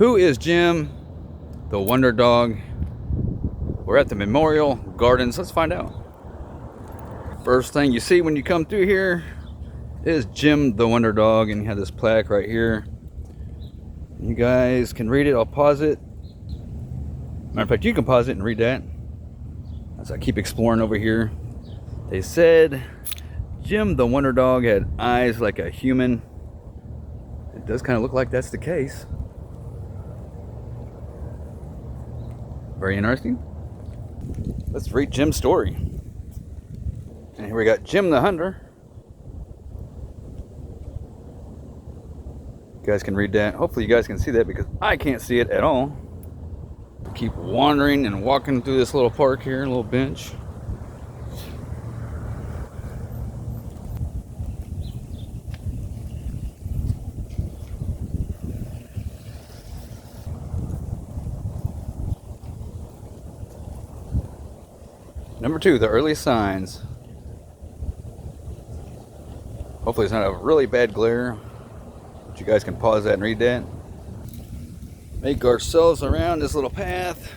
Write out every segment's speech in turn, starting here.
Who is Jim the Wonder Dog? We're at the Memorial Gardens. Let's find out. First thing you see when you come through here is Jim the Wonder Dog, and you have this plaque right here. You guys can read it. I'll pause it. Matter of fact, you can pause it and read that as I keep exploring over here. They said Jim the Wonder Dog had eyes like a human. It does kind of look like that's the case. Very interesting. Let's read Jim's story. And here we got Jim the Hunter. You guys can read that. Hopefully you guys can see that because I can't see it at all. Keep wandering and walking through this little park here, a little bench. Number 2, the early signs. Hopefully it's not a really bad glare, but you guys can pause that and read that. Make ourselves around this little path.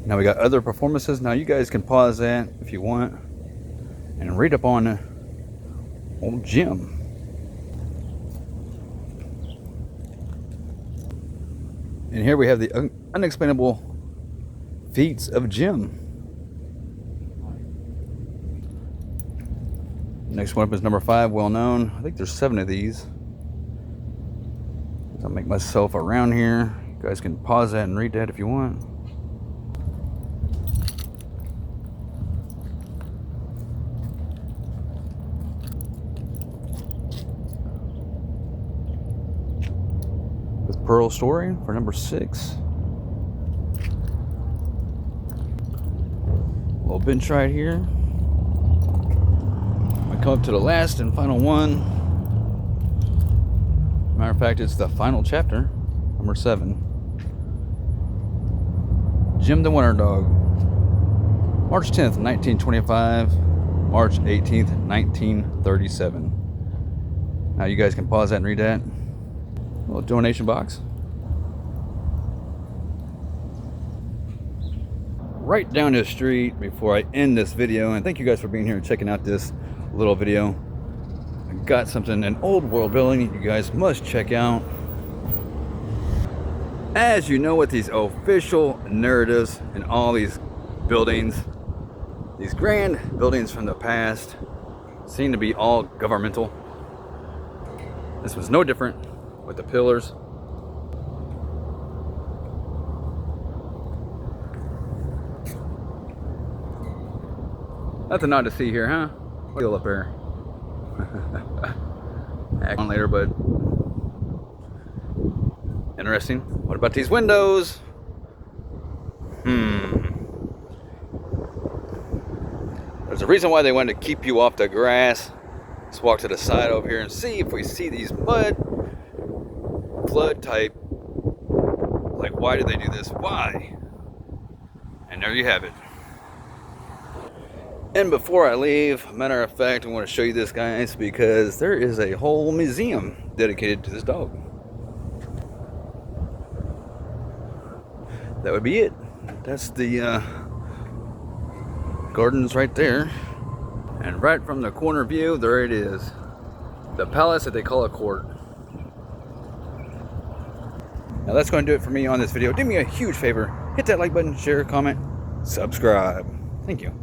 Now we got other performances. Now you guys can pause that if you want and read up on old Jim. And here we have the unexplainable feats of Jim. Next one up is number 5, well known. I think there's 7 of these. I'll make myself around here. You guys can pause that and read that if you want. With Pearl Story for number 6. Little bench right here. I come up to the last and final one. Matter of fact, it's the final chapter, number 7. Jim the Wonder Dog. March 10th, 1925. March 18th, 1937. Now you guys can pause that and read that. Little donation box. Right down the street before I end this video, and thank you guys for being here and checking out this little video. I got something, an old world building you guys must check out. As you know, with these official narratives and all these buildings, these grand buildings from the past seem to be all governmental. This was no different with the pillars. Nothing not to see here, huh? Still up there. Act on later, but interesting. What about these windows? There's a reason why they wanted to keep you off the grass. Let's walk to the side over here and see if we see these mud flood type. Like, why did they do this? Why? And there you have it. And before I leave, matter of fact, I want to show you this, guys, because there is a whole museum dedicated to this dog. That would be it. That's the gardens right there. And right from the corner view, there it is. The palace that they call a court. Now that's going to do it for me on this video. Do me a huge favor. Hit that like button, share, comment, subscribe. Thank you.